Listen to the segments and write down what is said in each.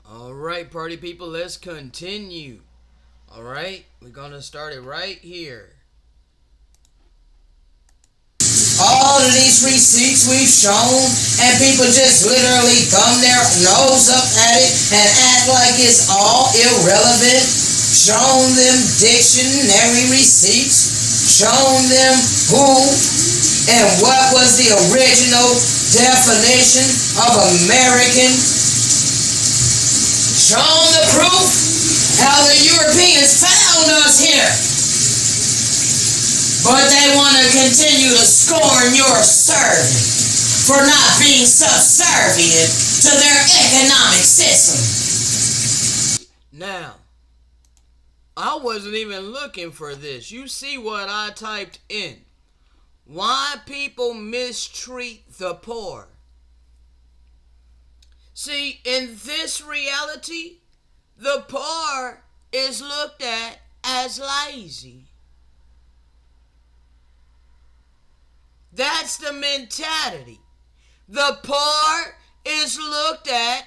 Alright, party people, let's continue. Alright, we're gonna start it right here. All of these receipts we've shown, and people just literally thumb their nose up at it and act like it's all irrelevant. Shown them dictionary receipts, shown them who and what was the original definition of American, shown the proof how the Europeans found us here. But they want to continue to scorn your servant for not being subservient to their economic system. Now, I wasn't even looking for this. You see what I typed in. Why people mistreat the poor. See, in this reality, the poor is looked at as lazy. That's the mentality. The poor is looked at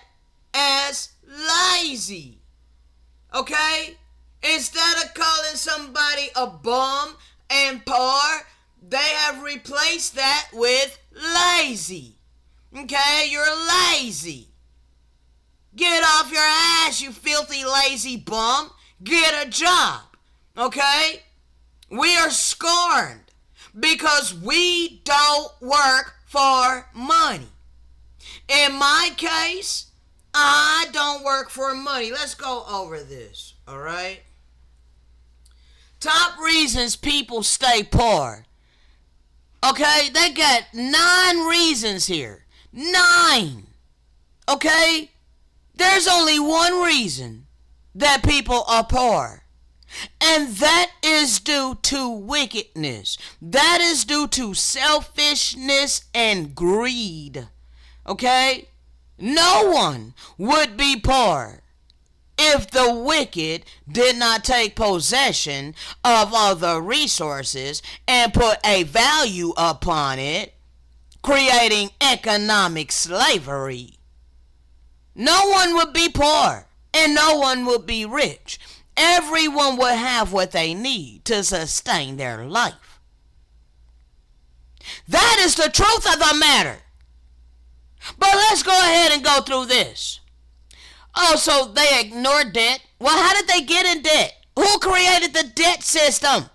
as lazy. Okay? Instead of calling somebody a bum and poor, they have replaced that with lazy. Okay? You're lazy. Get off your ass, you filthy lazy bum. Get a job. Okay? We are scorned because we don't work for money. In my case, I don't work for money. Let's go over this, all right? Top reasons people stay poor. Okay, they got 9 reasons here. 9. Okay? There's only one reason that people are poor. And that is due to wickedness. That is due to selfishness and greed. Okay? No one would be poor if the wicked did not take possession of all the resources and put a value upon it, creating economic slavery. No one would be poor and no one would be rich. Everyone will have what they need to sustain their life. That is the truth of the matter. But let's go ahead and go through this. Oh, so they ignore debt. Well, how did they get in debt? Who created the debt system?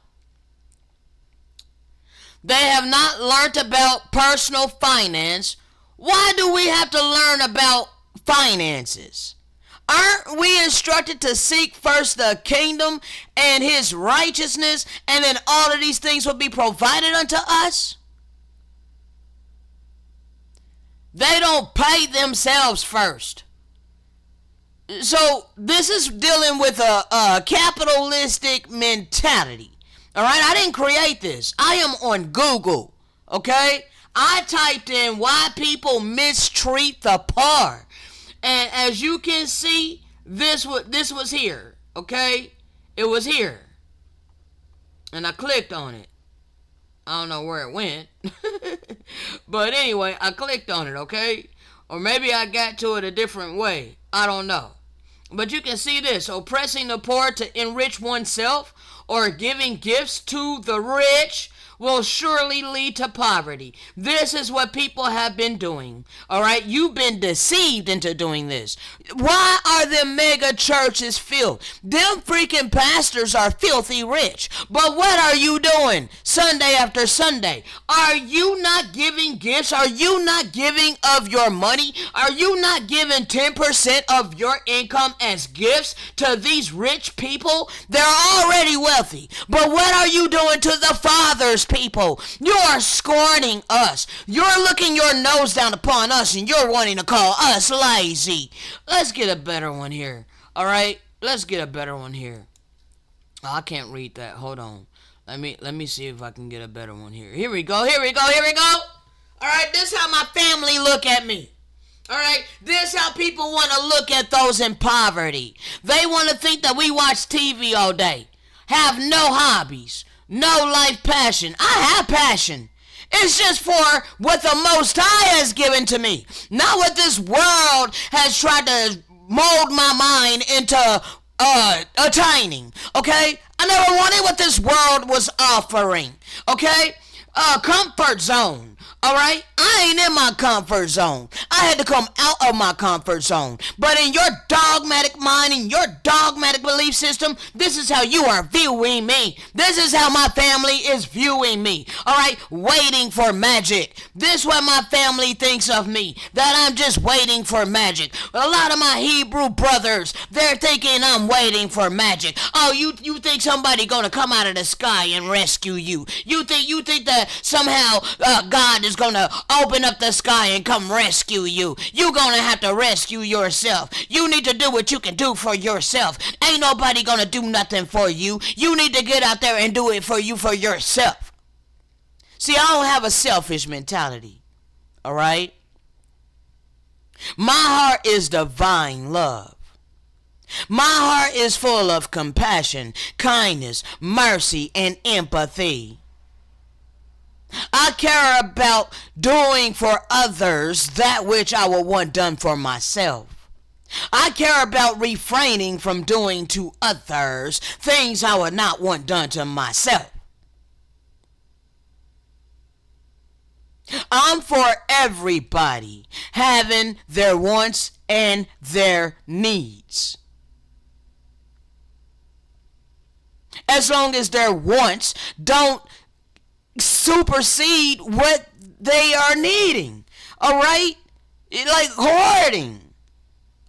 They have not learned about personal finance. Why do we have to learn about finances? Aren't we instructed to seek first the kingdom and his righteousness, and then all of these things will be provided unto us? They don't pay themselves first. So this is dealing with a capitalistic mentality. All right, I didn't create this. I am on Google. Okay, I typed in why people mistreat the poor. And as you can see, this was here, okay? It was here. And I clicked on it. I don't know where it went. But anyway, I clicked on it, okay? Or maybe I got to it a different way. I don't know. But you can see this. Oppressing the poor to enrich oneself or giving gifts to the rich will surely lead to poverty. This is what people have been doing. Alright, you've been deceived into doing this. Why are the mega churches filled? Them freaking pastors are filthy rich. But what are you doing Sunday after Sunday? Are you not giving gifts? Are you not giving of your money? Are you not giving 10% of your income as gifts to these rich people? They're already wealthy. But what are you doing to the Father's people? You are scorning us. You're looking your nose down upon us and you're wanting to call us lazy. Let's get a better one here. Alright? Let's get a better one here. Oh, I can't read that. Hold on. Let me see if I can get a better one here. Here we go. Alright, this is how my family look at me. Alright, this is how people want to look at those in poverty. They want to think that we watch TV all day. Have no hobbies. No life passion. I have passion. It's just for what the Most High has given to me. Not what this world has tried to mold my mind into attaining. Okay, I never wanted what this world was offering. Okay, comfort zone. All right, I ain't in my comfort zone. I had to come out of my comfort zone. But in your dogmatic mind, in your dogmatic belief system, this is how you are viewing me. This is how my family is viewing me. All right, waiting for magic. This is what my family thinks of me, that I'm just waiting for magic. A lot of my Hebrew brothers, they're thinking I'm waiting for magic. Oh, you think somebody gonna come out of the sky and rescue you? You think that somehow God is gonna open up the sky and come rescue you? You gonna have to rescue yourself. You need to do what you can do for yourself. Ain't nobody gonna do nothing for you. You need to get out there and do it for yourself. See, I don't have a selfish mentality. All right? My heart is divine love. My heart is full of compassion, kindness, mercy, and empathy. I care about doing for others that which I would want done for myself. I care about refraining from doing to others things I would not want done to myself. I'm for everybody having their wants and their needs. As long as their wants don't supersede what they are needing. All right? Like hoarding.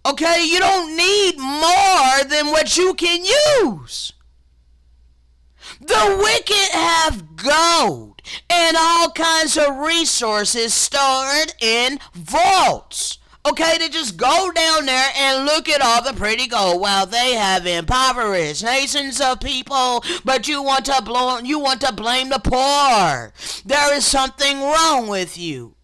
Okay? You don't need more than what you can use. The wicked have gold and all kinds of resources stored in vaults. Okay, to just go down there and look at all the pretty gold while they have impoverished nations of people, but you want to blame the poor. There is something wrong with you.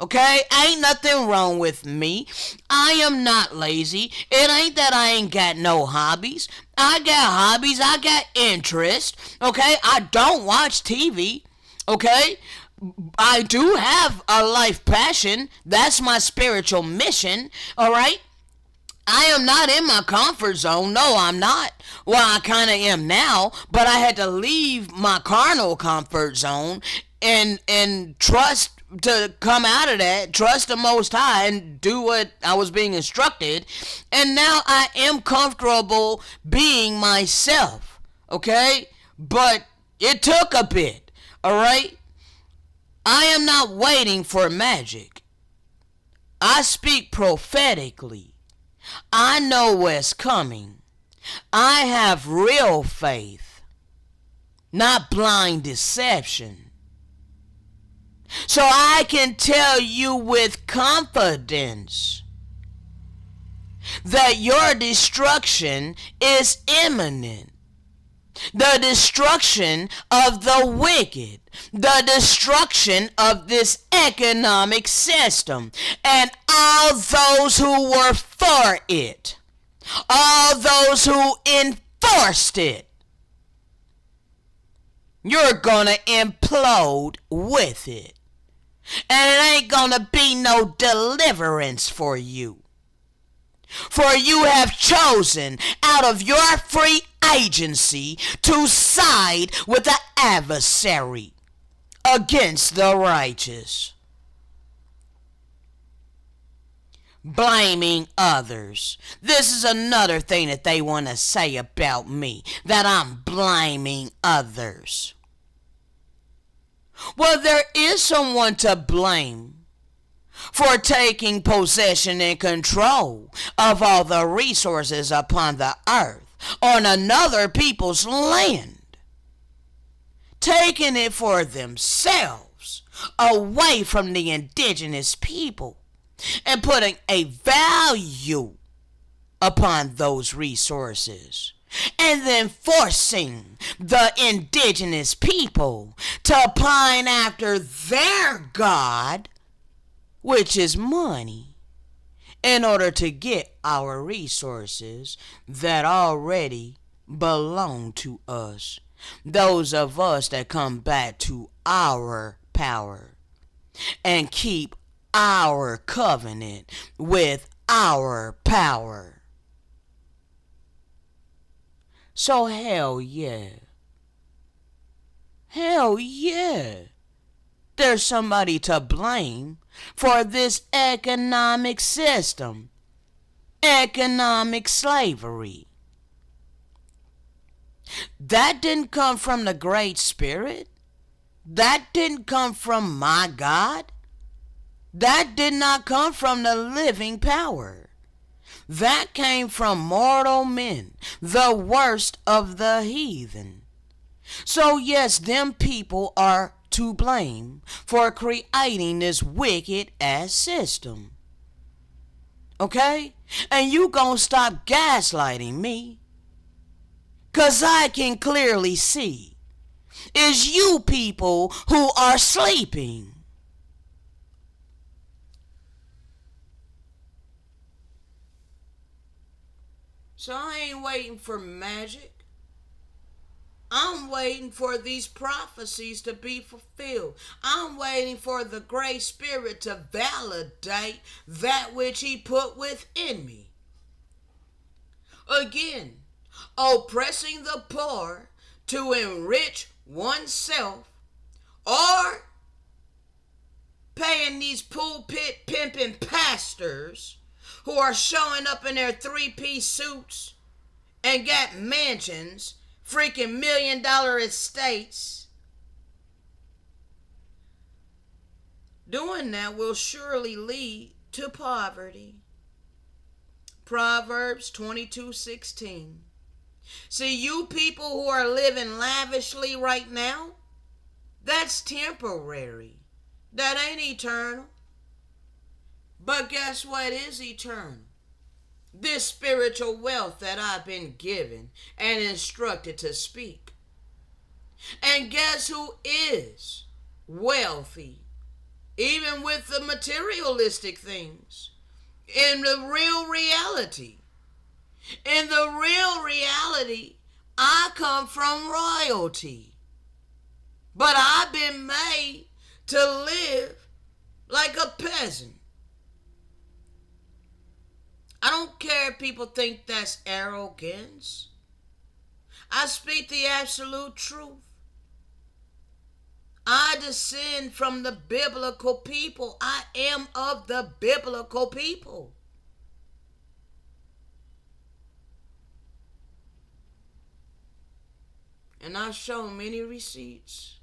Okay, ain't nothing wrong with me. I am not lazy. It ain't that I ain't got no hobbies. I got hobbies. I got interest. Okay, I don't watch TV. Okay, I do have a life passion. That's my spiritual mission. All right. I am not in my comfort zone. No, I'm not. Well, I kind of am now, but I had to leave my carnal comfort zone and trust to come out of that, trust the Most High and do what I was being instructed. And now I am comfortable being myself. Okay? But it took a bit. All right? I am not waiting for magic. I speak prophetically. I know what's coming. I have real faith, not blind deception. So I can tell you with confidence that your destruction is imminent. The destruction of the wicked, the destruction of this economic system, and all those who were for it, all those who enforced it. You're gonna implode with it. And it ain't gonna be no deliverance for you. For you have chosen out of your free agency to side with the adversary against the righteous. Blaming others. This is another thing that they want to say about me, that I'm blaming others. Well, there is someone to blame for taking possession and control of all the resources upon the earth on another people's land, taking it for themselves away from the indigenous people and putting a value upon those resources, and then forcing the indigenous people to pine after their god, which is money, in order to get our resources that already belong to us. Those of us that come back to our power and keep our covenant with our power. So hell yeah. Hell yeah. There's somebody to blame for this economic system. Economic slavery. That didn't come from the Great Spirit. That didn't come from my God. That did not come from the living power. That came from mortal men, the worst of the heathen. So yes, them people are to blame for creating this wicked ass system. Okay? And you gonna stop gaslighting me. 'Cause I can clearly see it's you people who are sleeping. So I ain't waiting for magic. I'm waiting for these prophecies to be fulfilled. I'm waiting for the Great Spirit to validate that which He put within me. Again, oppressing the poor to enrich oneself, or paying these pulpit pimping pastors who are showing up in their three-piece suits and got mansions, freaking $1 million estates. Doing that will surely lead to poverty. Proverbs 22:16. See, you people who are living lavishly right now, that's temporary. That ain't eternal. But guess what is eternal? This spiritual wealth that I've been given and instructed to speak. And guess who is wealthy, even with the materialistic things? In the real reality. In the real reality, I come from royalty. But I've been made to live like a peasant. I don't care if people think that's arrogance. I speak the absolute truth. I descend from the biblical people. I am of the biblical people. And I've shown many receipts.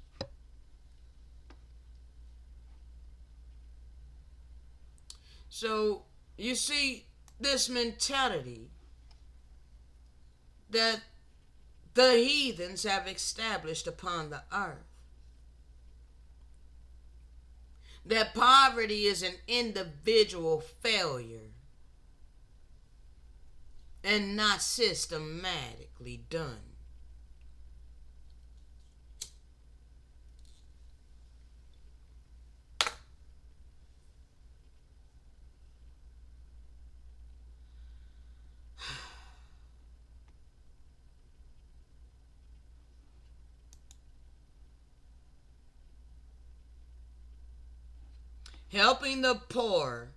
So, you see, this mentality that the heathens have established upon the earth, that poverty is an individual failure and not systematically done. Helping the poor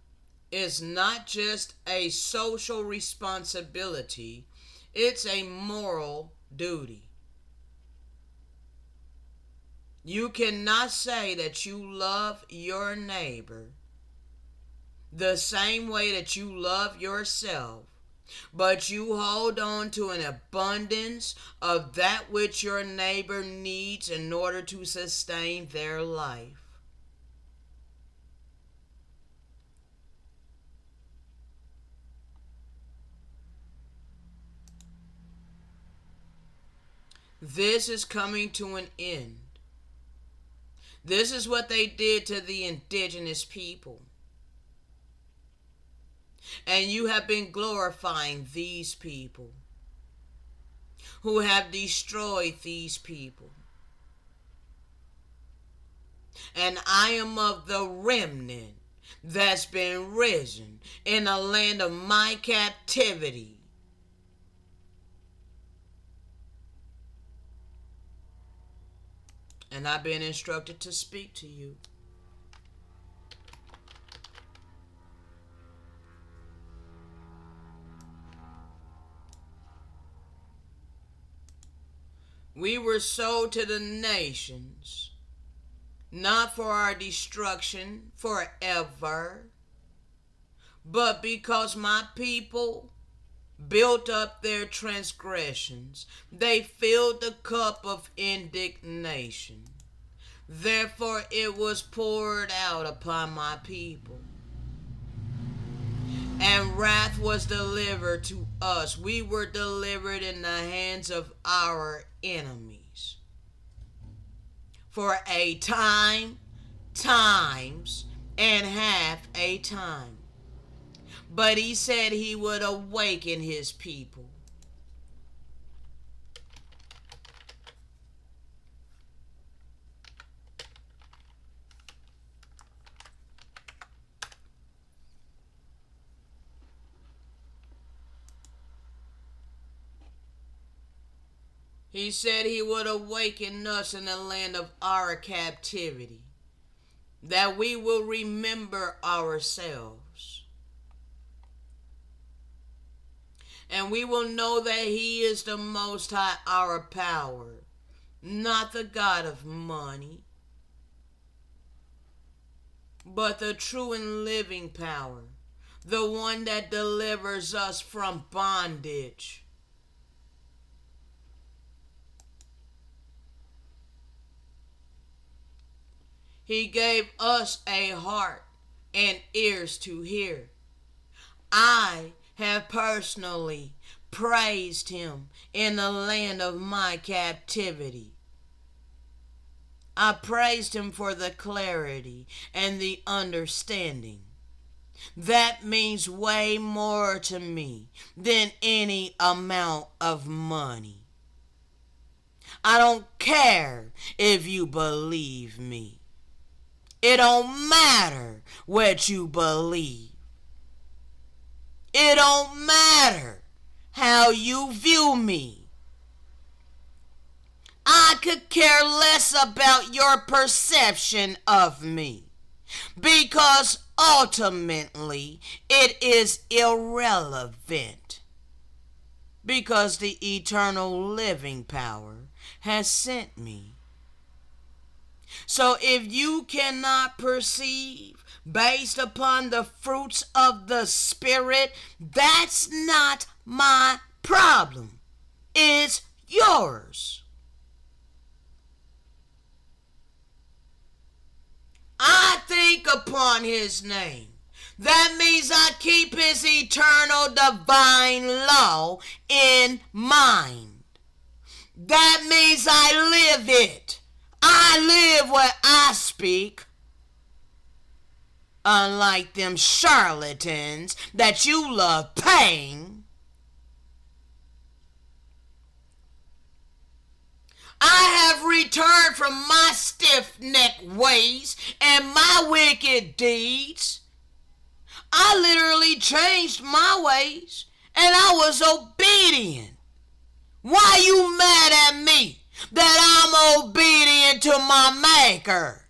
is not just a social responsibility, it's a moral duty. You cannot say that you love your neighbor the same way that you love yourself, but you hold on to an abundance of that which your neighbor needs in order to sustain their life. This is coming to an end. This is what they did to the indigenous people. And you have been glorifying these people who have destroyed these people. And I am of the remnant that's been risen in the land of my captivity. And I've been instructed to speak to you. We were sold to the nations, not for our destruction forever, but because my people built up their transgressions, they filled the cup of indignation. Therefore it was poured out upon my people, and wrath was delivered to us. We were delivered in the hands of our enemies. For a time, times, and half a time. But he said he would awaken his people. He said he would awaken us in the land of our captivity, that we will remember ourselves. And we will know that he is the Most High, our power, not the God of money, but the true and living power, the one that delivers us from bondage. He gave us a heart and ears to hear. I have personally praised him in the land of my captivity. I praised him for the clarity and the understanding. That means way more to me than any amount of money. I don't care if you believe me. It don't matter what you believe. It don't matter how you view me. I could care less about your perception of me, because ultimately it is irrelevant, because the eternal living power has sent me. So if you cannot perceive based upon the fruits of the Spirit, that's not my problem. It's yours. I think upon his name. That means I keep his eternal divine law in mind. That means I live it. I live what I speak. Unlike them charlatans that you love paying. I have returned from my stiff-necked ways and my wicked deeds. I literally changed my ways and I was obedient. Why you mad at me that I'm obedient to my Maker?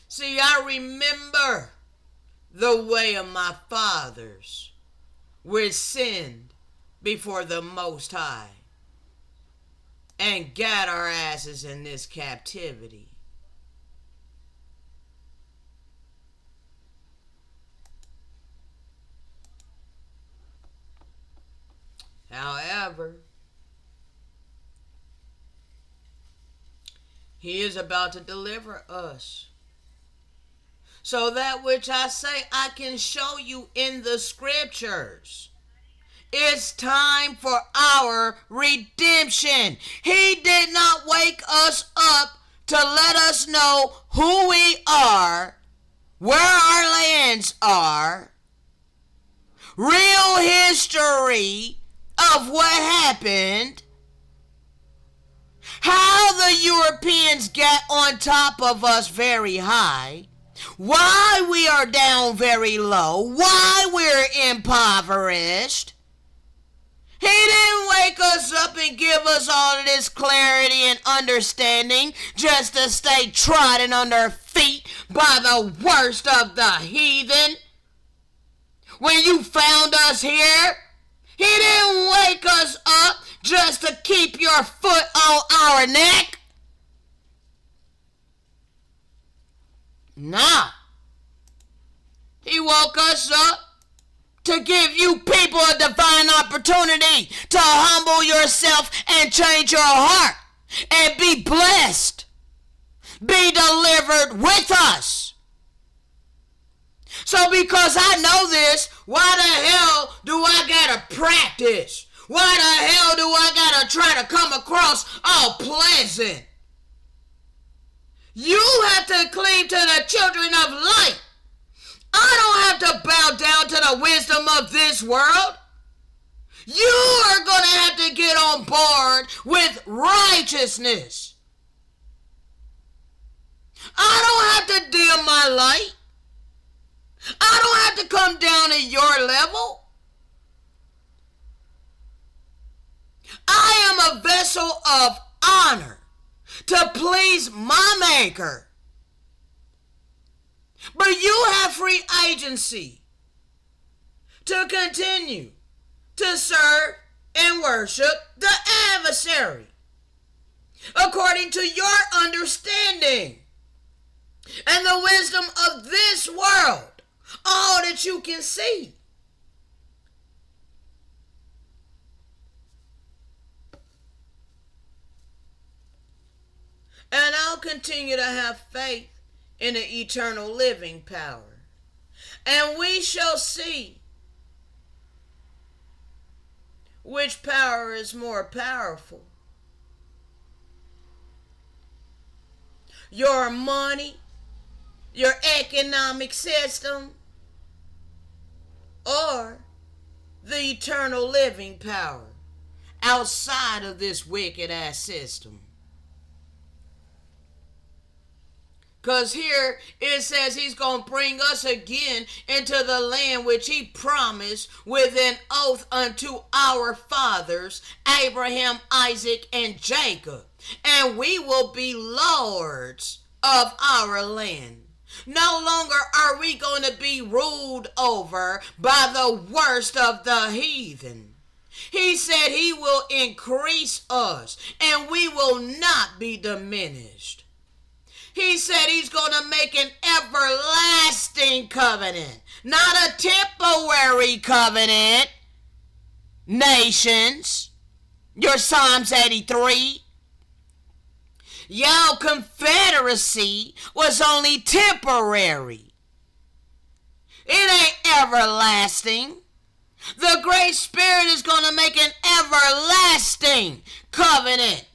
See, I remember the way of my fathers, which sinned before the Most High and got our asses in this captivity. However, he is about to deliver us. So that which I say I can show you in the scriptures. It's time for our redemption. He did not wake us up to let us know who we are, where our lands are, real history of what happened, how the Europeans got on top of us very high, why we are down very low, why we're impoverished. He didn't wake us up and give us all of this clarity and understanding just to stay trodden under feet by the worst of the heathen. When you found us here, he didn't wake us up just to keep your foot on our neck. Nah. He woke us up to give you people a divine opportunity to humble yourself and change your heart and be blessed. Be delivered with us. So because I know this, why the hell do I gotta practice? Why the hell do I gotta try to come across all pleasant? You have to cleave to the children of light. I don't have to bow down to the wisdom of this world. You are going to have to get on board with righteousness. I don't have to dim my light. I don't have to come down to your level. I am a vessel of honor to please my Maker. But you have free agency to continue to serve and worship the adversary according to your understanding and the wisdom of this world, all that you can see. And I'll continue to have faith in the eternal living power. And we shall see which power is more powerful. Your money, your economic system, or the eternal living power outside of this wicked ass system. Because here it says he's going to bring us again into the land which he promised with an oath unto our fathers, Abraham, Isaac, and Jacob. And we will be lords of our land. No longer are we going to be ruled over by the worst of the heathen. He said he will increase us and we will not be diminished. He said he's going to make an everlasting covenant, not a temporary covenant. Nations, your Psalms 83. Y'all confederacy was only temporary. It ain't everlasting. The Great Spirit is going to make an everlasting covenant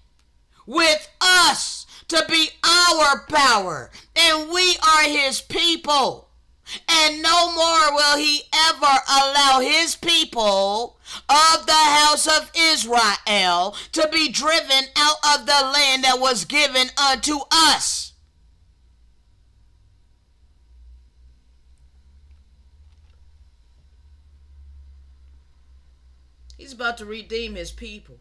with us to be our power, and we are his people. And no more will he ever allow his people of the house of Israel to be driven out of the land that was given unto us. He's about to redeem his people.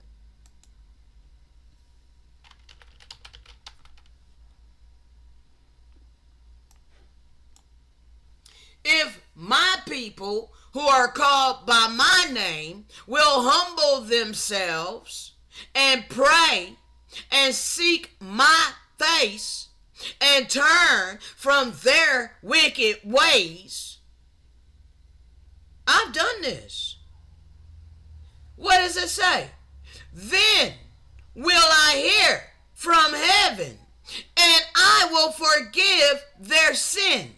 If my people who are called by my name will humble themselves and pray and seek my face and turn from their wicked ways, I've done this. What does it say? Then will I hear from heaven and I will forgive their sin.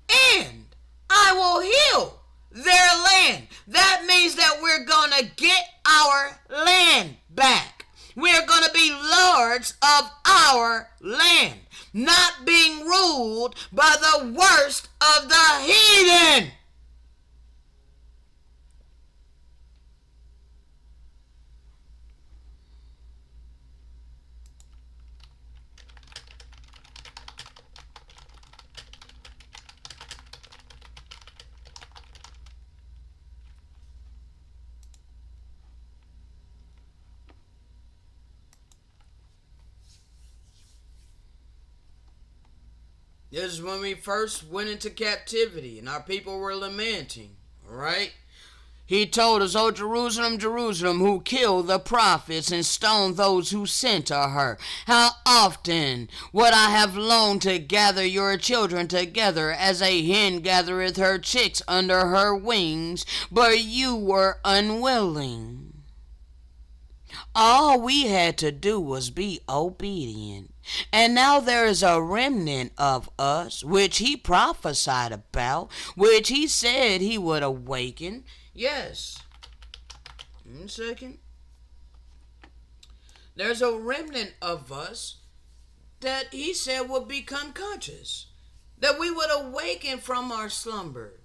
And I will heal their land. That means that we're going to get our land back. We're going to be lords of our land, not being ruled by the worst of the heathen. This is when we first went into captivity and our people were lamenting. Alright? He told us, O Jerusalem, Jerusalem, who killed the prophets and stoned those who sent to her. How often would I have longed to gather your children together as a hen gathereth her chicks under her wings, but you were unwilling. All we had to do was be obedient. And now there is a remnant of us, which he prophesied about, which he said he would awaken. Yes. One second. There's a remnant of us that he said would become conscious, that we would awaken from our slumber.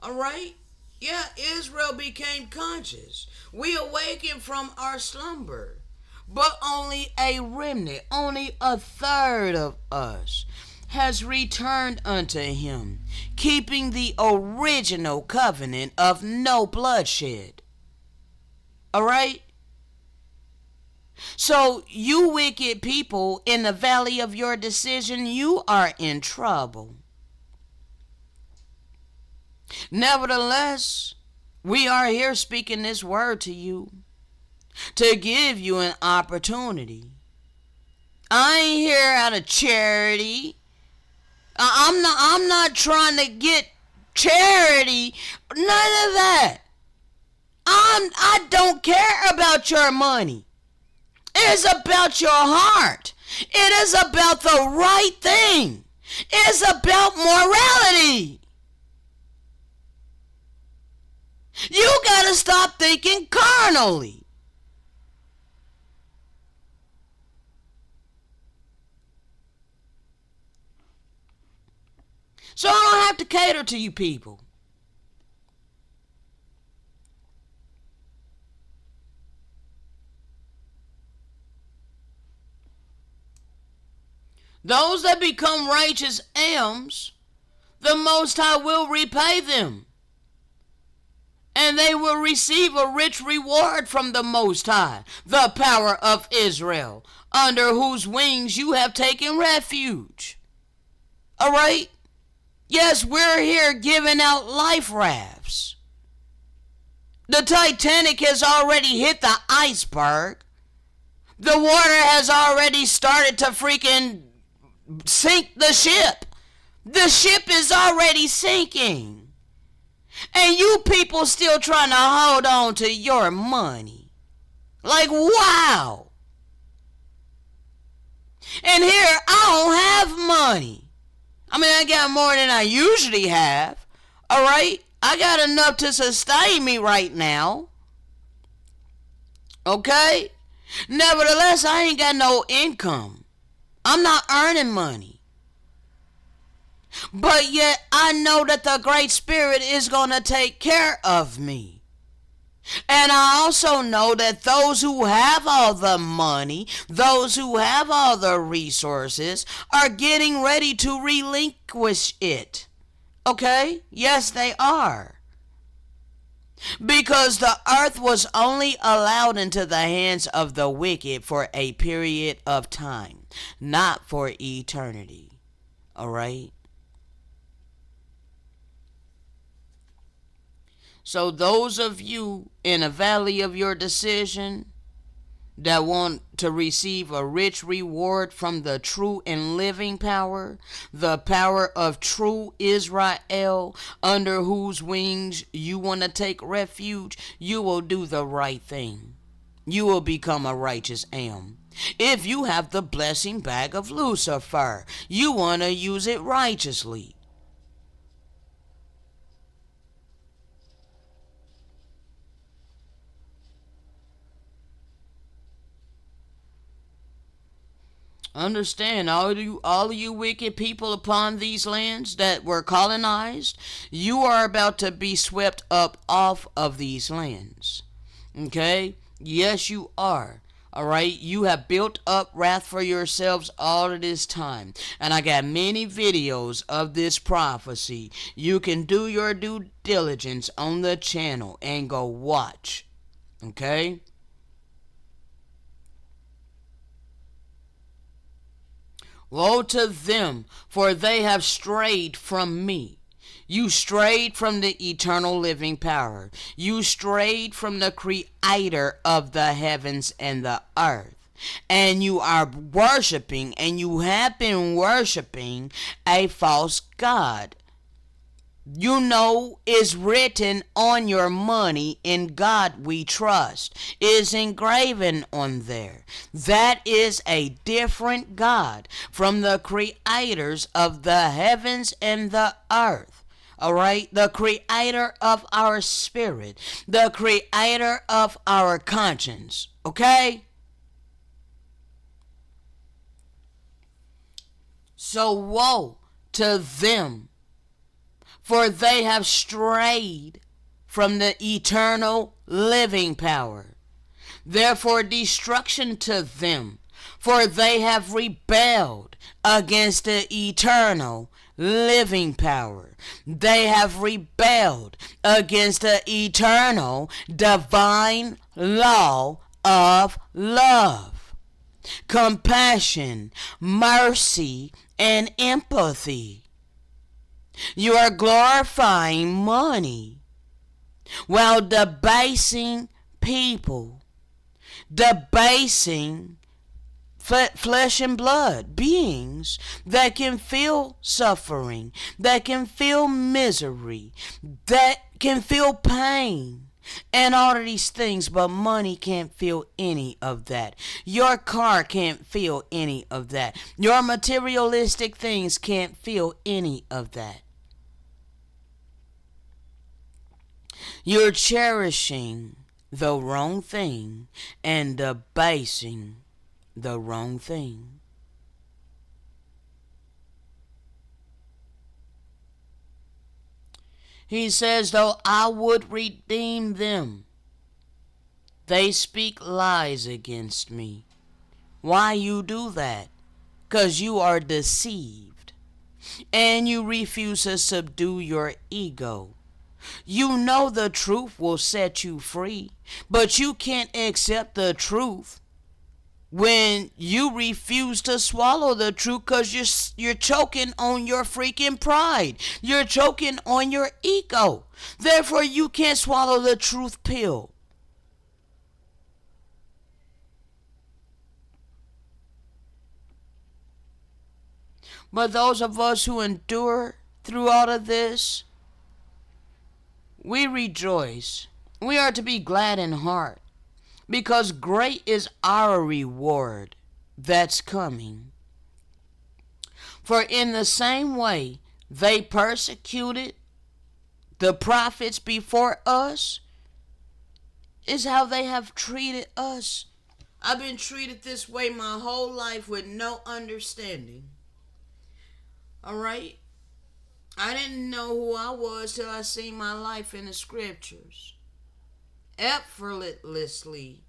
All right? Yeah, Israel became conscious. We awakened from our slumber. But only a remnant, only a third of us has returned unto him, keeping the original covenant of no bloodshed. All right? So you wicked people in the valley of your decision, you are in trouble. Nevertheless, we are here speaking this word to you to give you an opportunity. I ain't here out of charity. I'm not trying to get charity. None of that. I don't care about your money. It is about your heart. It is about the right thing. It is about morality. You gotta stop thinking carnally. So I don't have to cater to you people. Those that become righteous AMs, the Most High will repay them. And they will receive a rich reward from the Most High, the power of Israel, under whose wings you have taken refuge. Alright? Yes, we're here giving out life rafts. The Titanic has already hit the iceberg. The water has already started to freaking sink the ship. The ship is already sinking. And you people still trying to hold on to your money. Like, wow. And here, I don't have money. I mean, I got more than I usually have. Alright? I got enough to sustain me right now. Okay? Nevertheless, I ain't got no income. I'm not earning money. But yet, I know that the Great Spirit is going to take care of me. And I also know that those who have all the money, those who have all the resources, are getting ready to relinquish it. Okay? Yes, they are. Because the earth was only allowed into the hands of the wicked for a period of time, not for eternity. Alright? So those of you in a valley of your decision that want to receive a rich reward from the true and living power, the power of true Israel, under whose wings you want to take refuge, you will do the right thing. You will become a righteous am. If you have the blessing bag of Lucifer, you want to use it righteously. Understand, all of you wicked people upon these lands that were colonized, you are about to be swept up off of these lands. Okay? Yes, you are. Alright? You have built up wrath for yourselves all of this time. And I got many videos of this prophecy. You can do your due diligence on the channel and go watch. Okay? Woe to them, for they have strayed from me. You strayed from the eternal living power. You strayed from the creator of the heavens and the earth. And you are worshiping, and you have been worshiping a false god. You know is written on your money, "In God we trust," is engraven on there. That is a different God from the creators of the heavens and the earth. Alright? The creator of our spirit. The creator of our conscience. Okay? So woe to them, for they have strayed from the eternal living power. Therefore destruction to them, for they have rebelled against the eternal living power. They have rebelled against the eternal divine law of love, compassion, mercy, and empathy. You are glorifying money while debasing people, debasing flesh and blood beings that can feel suffering, that can feel misery, that can feel pain, and all of these things, but money can't feel any of that. Your car can't feel any of that. Your materialistic things can't feel any of that. You're cherishing the wrong thing and debasing the wrong thing. He says, though I would redeem them, they speak lies against me. Why you do that? 'Cause you are deceived. And you refuse to subdue your ego. You know the truth will set you free, but you can't accept the truth when you refuse to swallow the truth, because you're choking on your freaking pride. You're choking on your ego. Therefore, you can't swallow the truth pill. But those of us who endure through all of this, we rejoice. We are to be glad in heart, because great is our reward that's coming. For in the same way they persecuted the prophets before us, is how they have treated us. I've been treated this way my whole life with no understanding. Alright? I didn't know who I was till I seen my life in the scriptures. Effortlessly.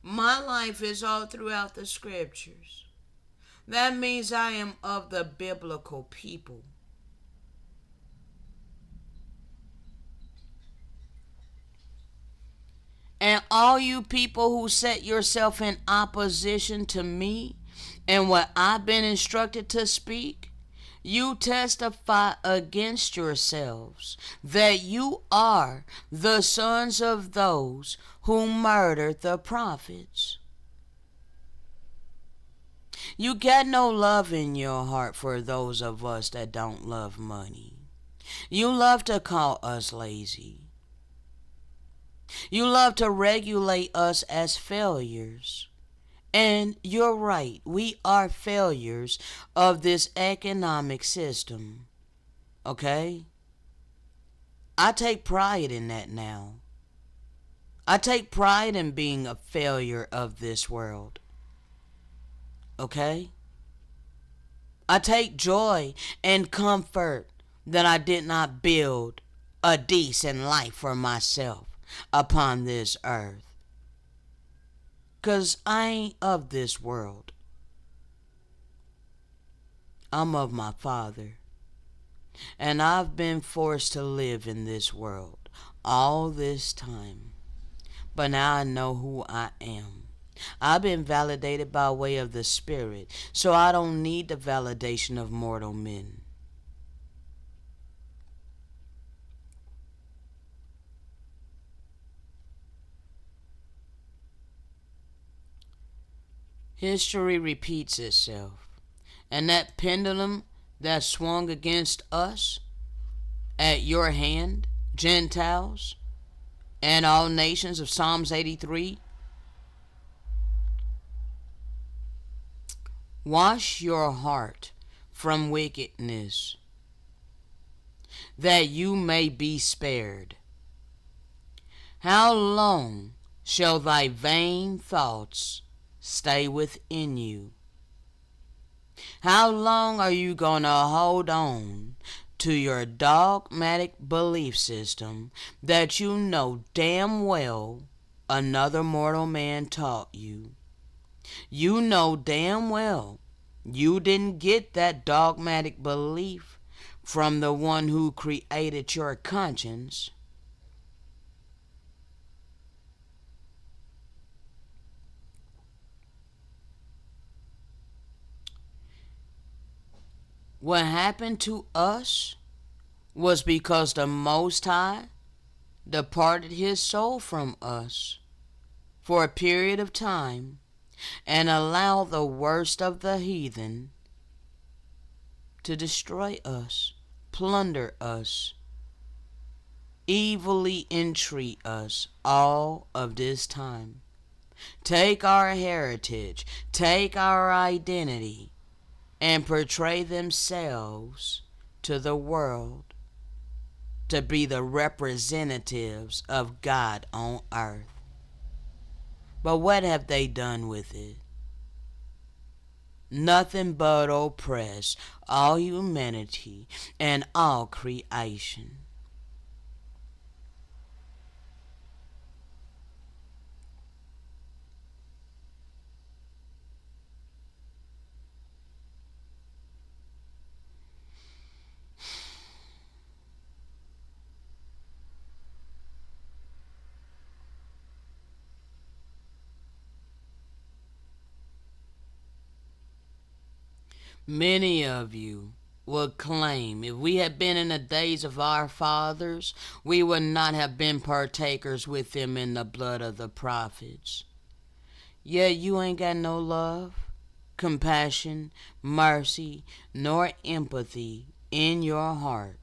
My life is all throughout the scriptures. That means I am of the biblical people. And all you people who set yourself in opposition to me and what I've been instructed to speak, you testify against yourselves that you are the sons of those who murdered the prophets. You got no love in your heart for those of us that don't love money. You love to call us lazy. You love to regulate us as failures. And you're right, we are failures of this economic system. Okay? I take pride in that now. I take pride in being a failure of this world. Okay? I take joy and comfort that I did not build a decent life for myself upon this earth. 'Cause I ain't of this world. I'm of my Father. And I've been forced to live in this world all this time. But now I know who I am. I've been validated by way of the Spirit, so I don't need the validation of mortal men. History repeats itself, and that pendulum that swung against us at your hand, Gentiles, and all nations of Psalms 83, wash your heart from wickedness, that you may be spared. How long shall thy vain thoughts stay within you? How long are you going to hold on to your dogmatic belief system that you know damn well another mortal man taught you? You know damn well you didn't get that dogmatic belief from the one who created your conscience. What happened to us was because the Most High departed his soul from us for a period of time and allowed the worst of the heathen to destroy us, plunder us, evilly entreat us all of this time. Take our heritage, take our identity, and portray themselves to the world to be the representatives of God on earth. But what have they done with it? Nothing but oppress all humanity and all creation. Many of you would claim if we had been in the days of our fathers, we would not have been partakers with them in the blood of the prophets. Yet you ain't got no love, compassion, mercy, nor empathy in your heart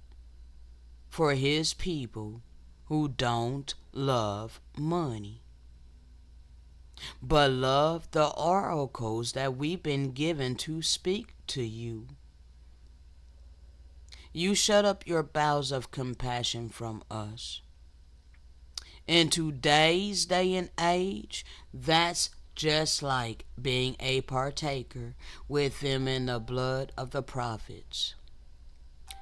for his people who don't love money, but love the oracles that we've been given to speak to you. You shut up your bowels of compassion from us. In today's day and age, that's just like being a partaker with them in the blood of the prophets.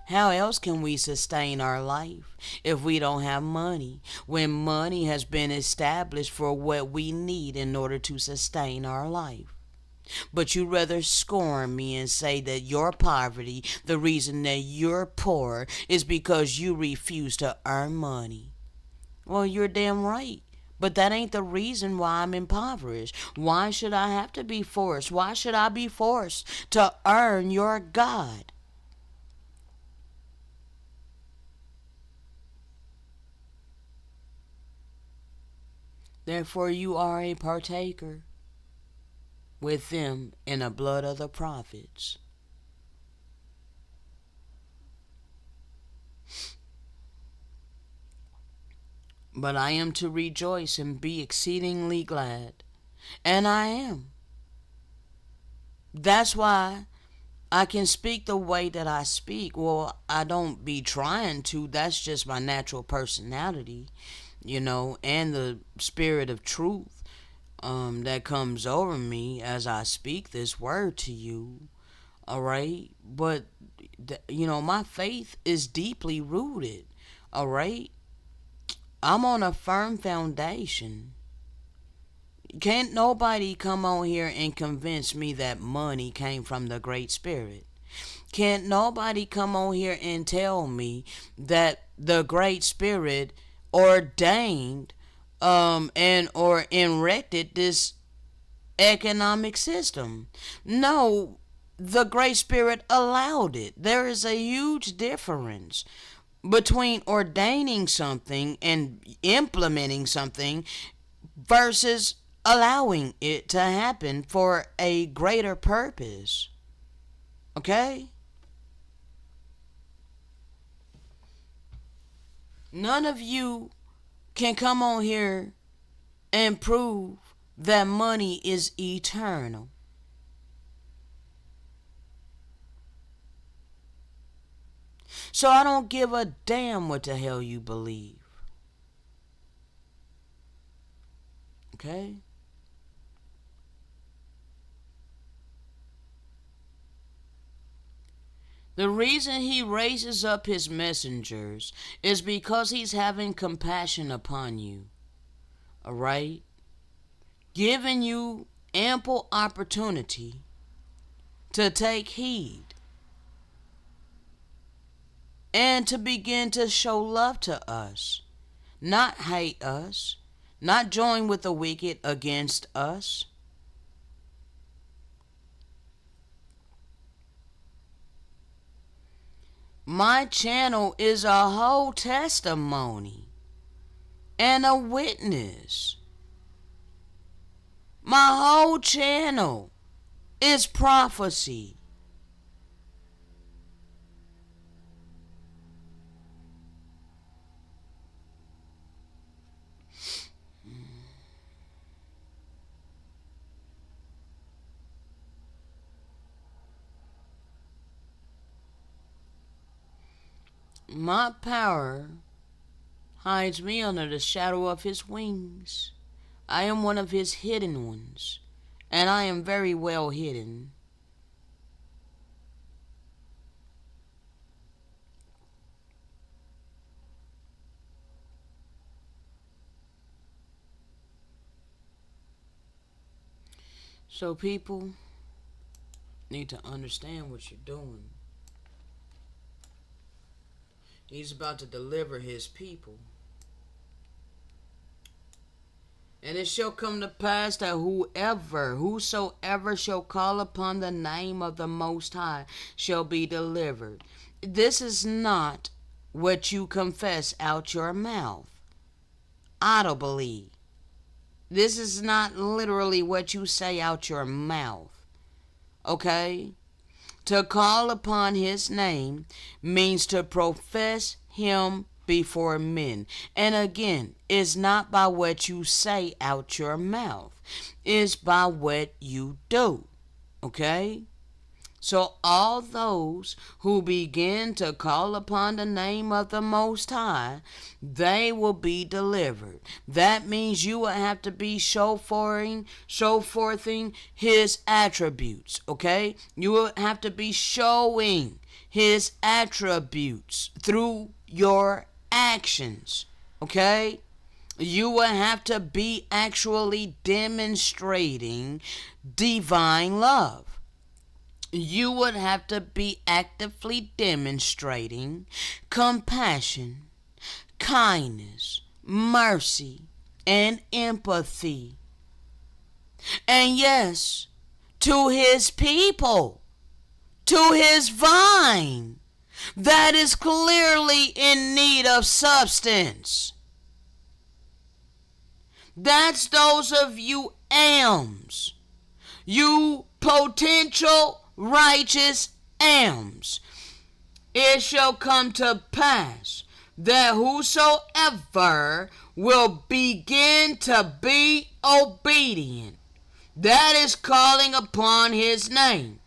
How else can we sustain our life if we don't have money, when money has been established for what we need in order to sustain our life? But you rather scorn me and say that your poverty, the reason that you're poor, is because you refuse to earn money. Well, you're damn right. But that ain't the reason why I'm impoverished. Why should I have to be forced? Why should I be forced to earn your God? Therefore, you are a partaker with them in the blood of the prophets. But I am to rejoice and be exceedingly glad. And I am. That's why I can speak the way that I speak. Well, I don't be trying to. That's just my natural personality, and the spirit of truth that comes over me as I speak this word to you. All right? But, my faith is deeply rooted. All right? I'm on a firm foundation. Can't nobody come on here and convince me that money came from the Great Spirit. Can't nobody come on here and tell me that the Great Spirit ordained and or erected this economic system. No, the Great Spirit allowed it. There is a huge difference between ordaining something and implementing something versus allowing it to happen for a greater purpose. Okay? None of you can come on here and prove that money is eternal. So I don't give a damn what the hell you believe. Okay? The reason he raises up his messengers is because he's having compassion upon you. Alright? Giving you ample opportunity to take heed and to begin to show love to us, not hate us, not join with the wicked against us. My channel is a whole testimony and a witness. My whole channel is prophecy. My power hides me under the shadow of his wings. I am one of his hidden ones, and I am very well hidden. So people need to understand what you're doing. He's about to deliver his people. And it shall come to pass that whosoever shall call upon the name of the Most High shall be delivered. This is not what you confess out your mouth audibly. This is not literally what you say out your mouth. Okay? To call upon his name means to profess him before men. And again, it's not by what you say out your mouth. It's by what you do. Okay? So all those who begin to call upon the name of the Most High, they will be delivered. That means you will have to be show forthing his attributes, okay? You will have to be showing his attributes through your actions, okay? You will have to be actually demonstrating divine love. You would have to be actively demonstrating compassion, kindness, mercy, and empathy. And yes, to his people, to his vine that is clearly in need of substance. That's those of you AMs, you potential righteous AMs. It shall come to pass that whosoever will begin to be obedient, that is calling upon his name,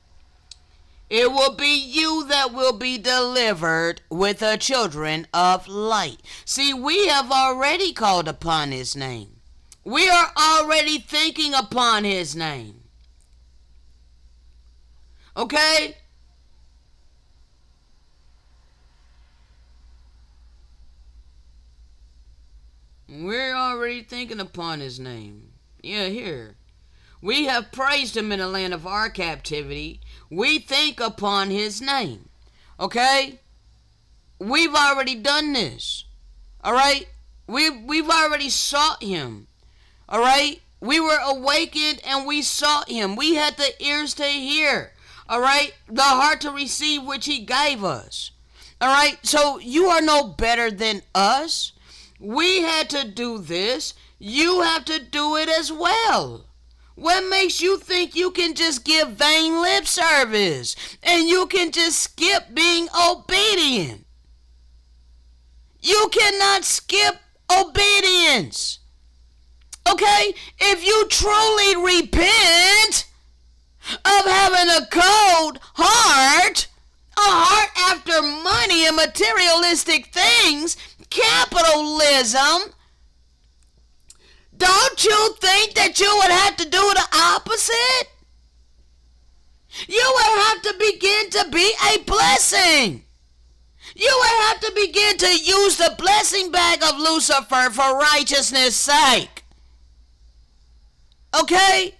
it will be you that will be delivered with the children of light. See, we have already called upon his name. We are already thinking upon his name. Okay? We're already thinking upon his name. Yeah, here. We have praised him in the land of our captivity. We think upon his name. Okay? We've already done this. Alright? We've already sought him. Alright? We were awakened and we sought him. We had the ears to hear. All right. The heart to receive which he gave us. All right. So you are no better than us. We had to do this. You have to do it as well. What makes you think you can just give vain lip service and you can just skip being obedient? You cannot skip obedience. Okay? If you truly repent of having a cold heart, a heart after money and materialistic things, capitalism, don't you think that you would have to do the opposite? You would have to begin to be a blessing. You would have to begin to use the blessing bag of Lucifer for righteousness' sake. Okay?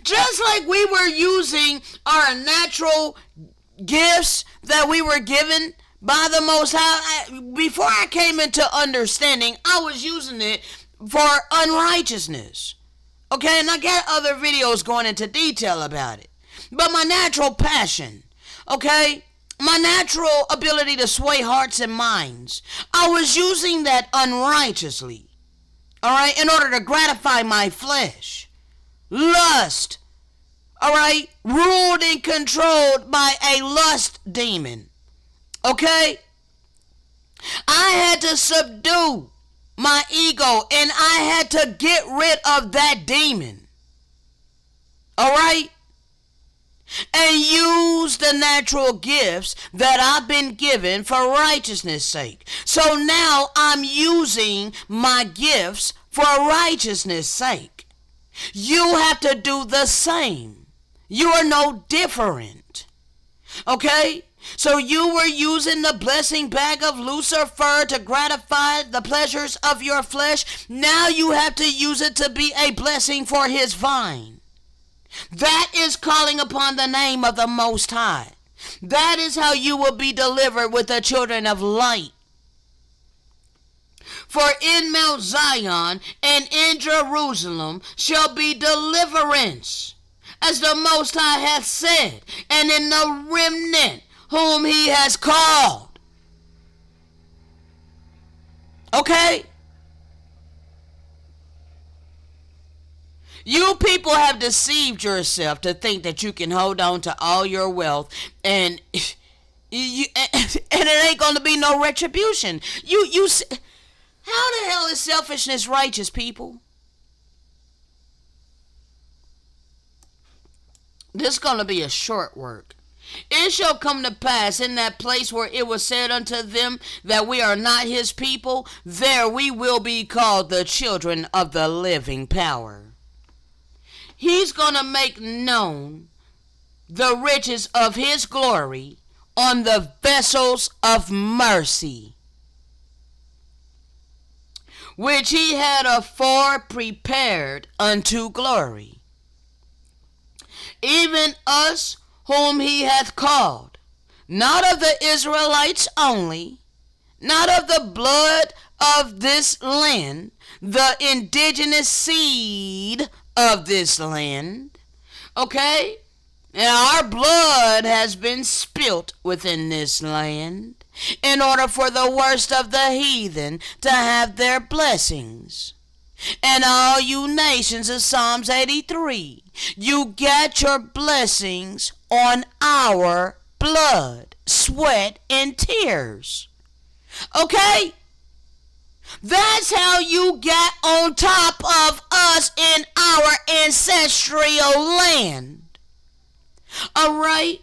Just like we were using our natural gifts that we were given by the Most High, before I came into understanding, I was using it for unrighteousness. Okay, and I got other videos going into detail about it. But my natural passion, okay, my natural ability to sway hearts and minds, I was using that unrighteously. All right, in order to gratify my flesh. Lust, all right, ruled and controlled by a lust demon. Okay? I had to subdue my ego and I had to get rid of that demon. All right? And use the natural gifts that I've been given for righteousness' sake. So now I'm using my gifts for righteousness' sake. You have to do the same. You are no different. Okay? So you were using the blessing bag of Lucifer to gratify the pleasures of your flesh. Now you have to use it to be a blessing for his vine. That is calling upon the name of the Most High. That is how you will be delivered with the children of light. For in Mount Zion and in Jerusalem shall be deliverance, as the Most High hath said, and in the remnant whom he has called. Okay? You people have deceived yourself to think that you can hold on to all your wealth and it ain't going to be no retribution. How the hell is selfishness righteous, people? This is going to be a short work. It shall come to pass in that place where it was said unto them that we are not his people, there we will be called the children of the living power. He's going to make known the riches of his glory on the vessels of mercy, which he had afore prepared unto glory, even us whom he hath called, not of the Israelites only, not of the blood of this land, the indigenous seed of this land. Okay? And our blood has been spilt within this land in order for the worst of the heathen to have their blessings. And all you nations of Psalms 83, you get your blessings on our blood, sweat, and tears. Okay? That's how you get on top of us in our ancestral land. Alright?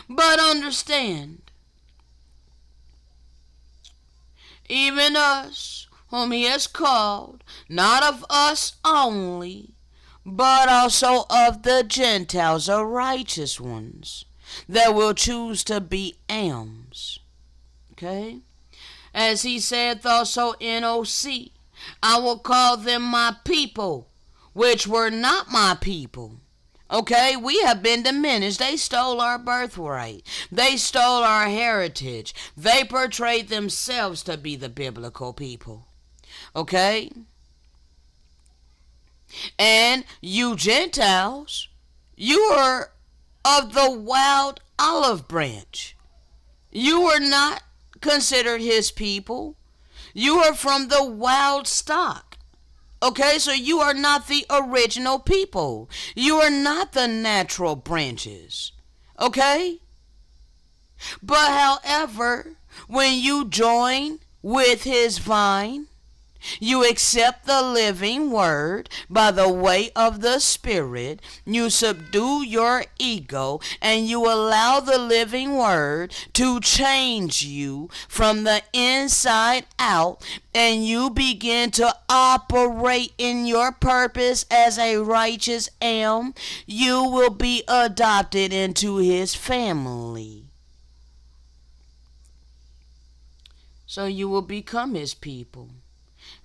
But understand, even us, whom he has called, not of us only, but also of the Gentiles, the righteous ones, that will choose to be Ams. Okay? As he saith also in OC, I will call them my people, which were not my people. Okay, we have been diminished. They stole our birthright. They stole our heritage. They portrayed themselves to be the biblical people. Okay? And you Gentiles, you are of the wild olive branch. You are not considered his people. You are from the wild stock. Okay, so you are not the original people. You are not the natural branches. Okay? But however, when you join with his vine, you accept the living word by the way of the Spirit. You subdue your ego and you allow the living word to change you from the inside out, and you begin to operate in your purpose as a righteous am. You will be adopted into his family. So you will become his people.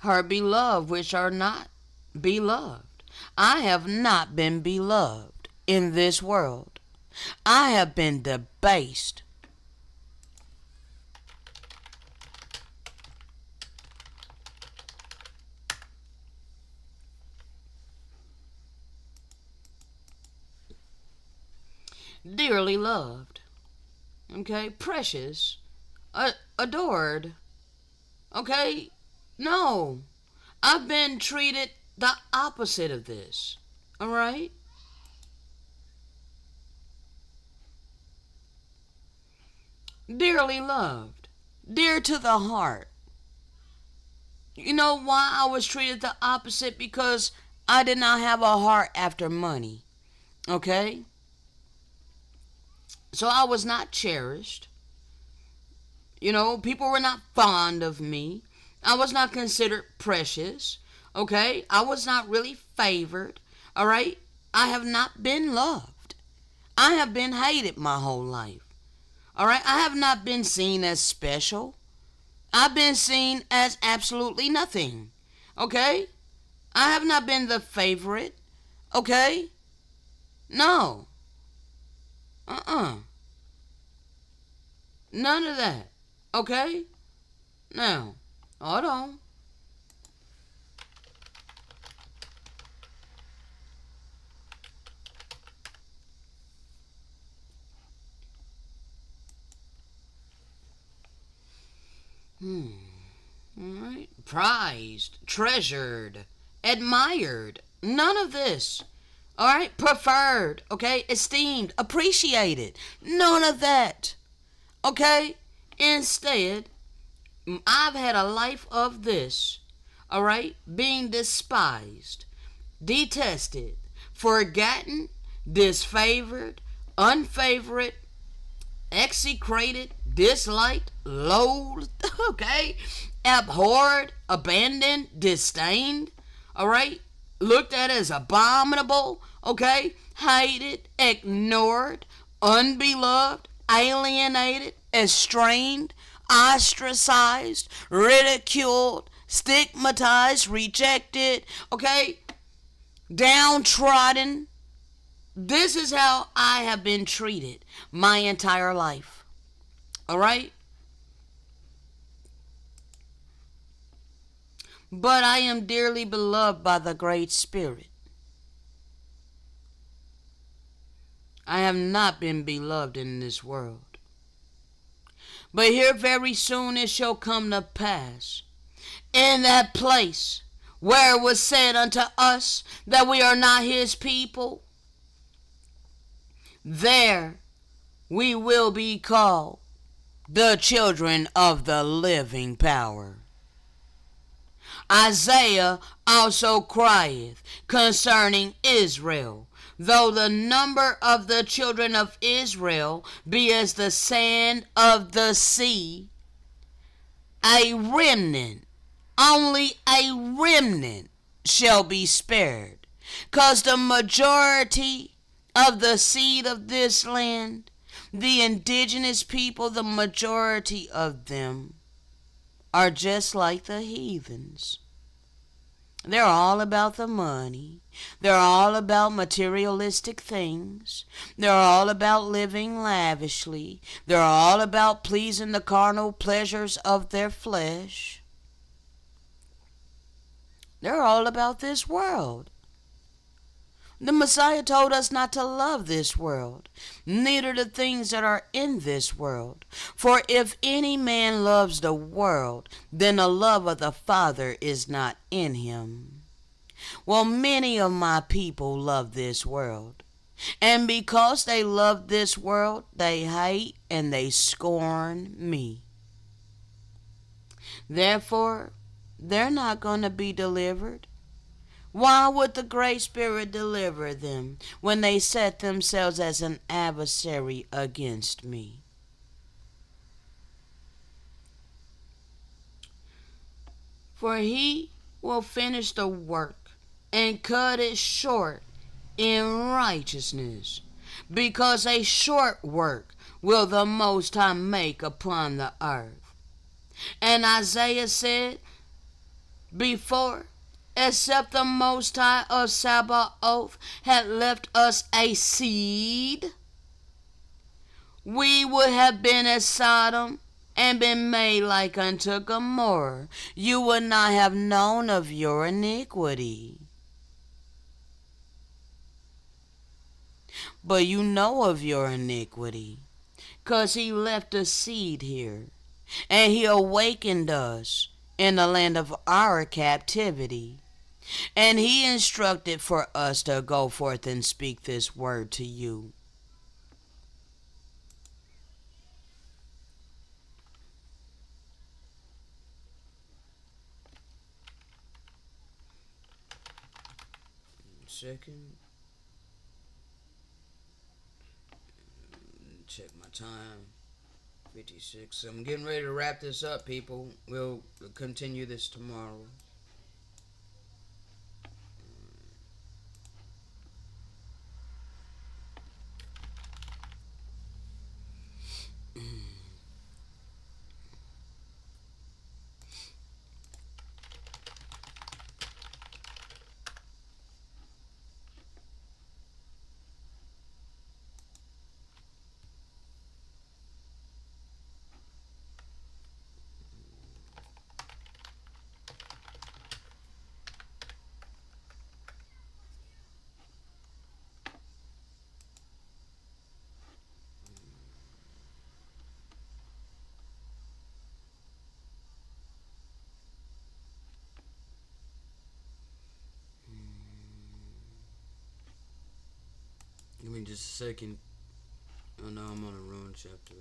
Her beloved which are not beloved. I have not been beloved in this world. I have been debased. Dearly loved. Okay? Precious. Adored. Okay? No. I've been treated the opposite of this. Alright? Dearly loved. Dear to the heart. You know why I was treated the opposite? Because I did not have a heart after money. Okay? So I was not cherished. You know, people were not fond of me. I was not considered precious. Okay? I was not really favored. Alright? I have not been loved. I have been hated my whole life. Alright? I have not been seen as special. I've been seen as absolutely nothing. Okay? I have not been the favorite. Okay? No. None of that. Okay? Now, hold on. Alright. Prized, treasured, admired. None of this. Alright? Preferred. Okay? Esteemed. Appreciated. None of that. Okay? Instead, I've had a life of this. Alright? Being despised, detested, forgotten, disfavored, unfavored, execrated, disliked, loathed, okay, abhorred, abandoned, disdained, alright, looked at as abominable, okay, hated, ignored, unbeloved, alienated, estranged, ostracized, ridiculed, stigmatized, rejected, okay, downtrodden. This is how I have been treated my entire life. Alright? But I am dearly beloved by the Great Spirit. I have not been beloved in this world. But here very soon it shall come to pass, in that place where it was said unto us that we are not his people, there we will be called the children of the living power. Isaiah also crieth concerning Israel, though the number of the children of Israel be as the sand of the sea, a remnant, only a remnant shall be spared. 'Cause the majority of the seed of this land, the indigenous people, the majority of them are just like the heathens. They're all about the money. They're all about materialistic things. They're all about living lavishly. They're all about pleasing the carnal pleasures of their flesh. They're all about this world. The Messiah told us not to love this world, neither the things that are in this world. For if any man loves the world, then the love of the Father is not in him. Well, many of my people love this world. And because they love this world, they hate and they scorn me. Therefore, they're not going to be delivered. Why would the Great Spirit deliver them when they set themselves as an adversary against me? For he will finish the work and cut it short in righteousness, because a short work will the Most High make upon the earth. And Isaiah said before, except the Most High of Sabaoth had left us a seed, we would have been as Sodom and been made like unto Gomorrah. You would not have known of your iniquity. But you know of your iniquity, 'cause he left a seed here, and he awakened us in the land of our captivity. And he instructed for us to go forth and speak this word to you. Second. Check my time. 56. I'm getting ready to wrap this up, people. We'll continue this tomorrow. Give me just a second. Oh no, I'm on a wrong chapter.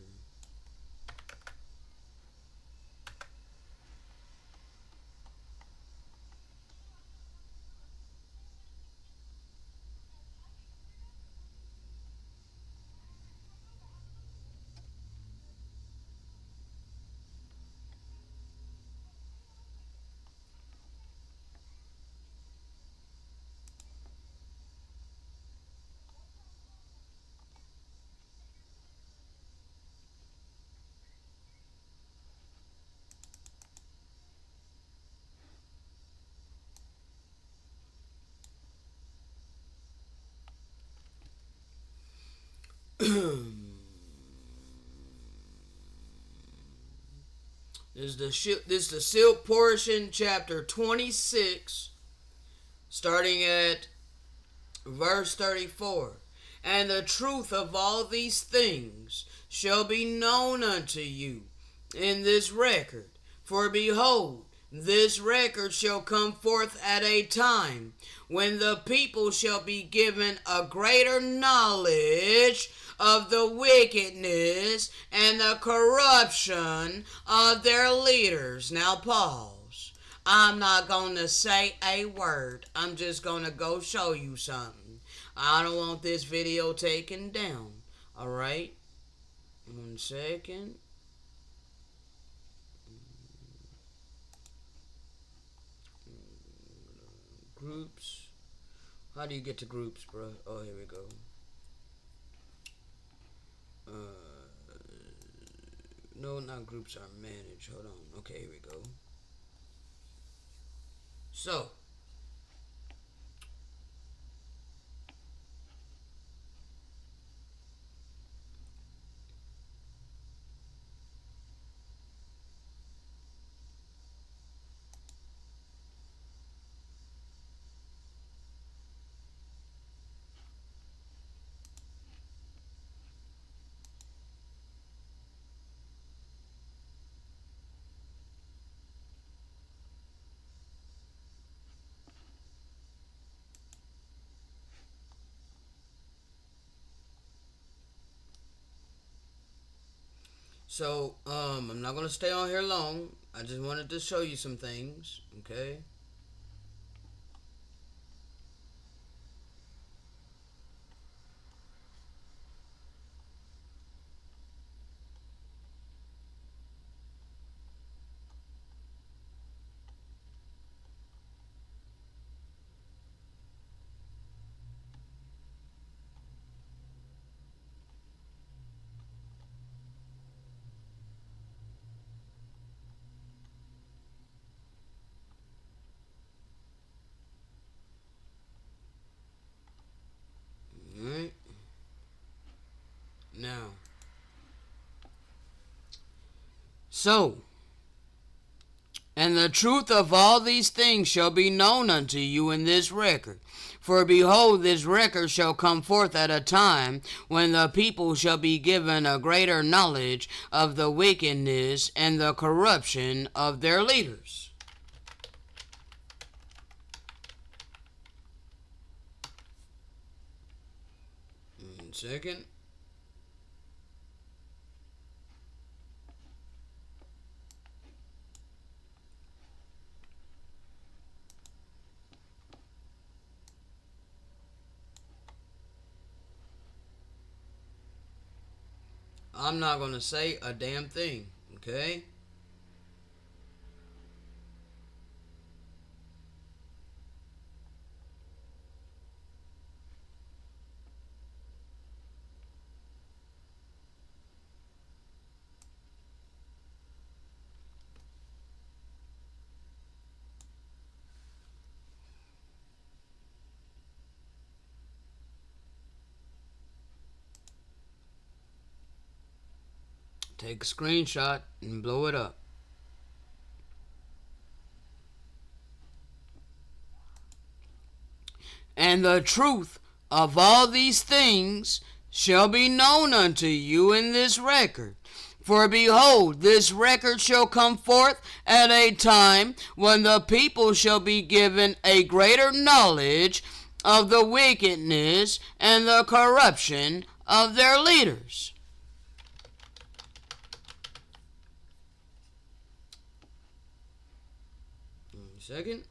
This is the sealed portion, chapter 26, starting at verse 34. And the truth of all these things shall be known unto you in this record. For behold, this record shall come forth at a time when the people shall be given a greater knowledge of the wickedness and the corruption of their leaders. Now pause. I'm not going to say a word. I'm just going to go show you something. I don't want this video taken down. Alright? 1 second. Groups. How do you get to groups, bro? Oh, here we go. No, not groups are managed. Hold on. Okay, here we go. So, So, I'm not gonna stay on here long. I just wanted to show you some things, okay? Alright. Now, so, and the truth of all these things shall be known unto you in this record. For behold, this record shall come forth at a time when the people shall be given a greater knowledge of the wickedness and the corruption of their leaders. One second. I'm not going to say a damn thing, okay? Take a screenshot and blow it up. And the truth of all these things shall be known unto you in this record. For behold, this record shall come forth at a time when the people shall be given a greater knowledge of the wickedness and the corruption of their leaders. Second.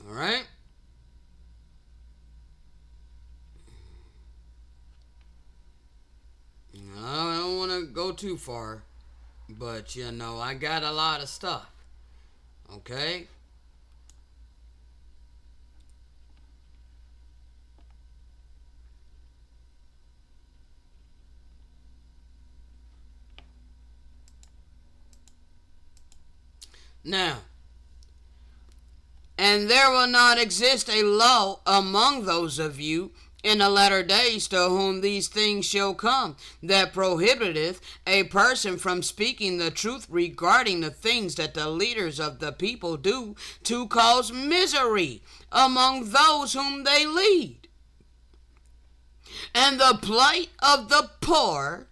All right. I don't want to go too far, but I got a lot of stuff. Okay? Now, and there will not exist a law among those of you in the latter days to whom these things shall come, that prohibiteth a person from speaking the truth regarding the things that the leaders of the people do to cause misery among those whom they lead. And the plight of the poor,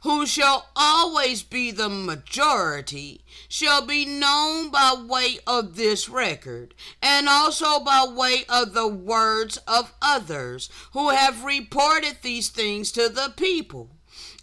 who shall always be the majority, shall be known by way of this record, and also by way of the words of others who have reported these things to the people.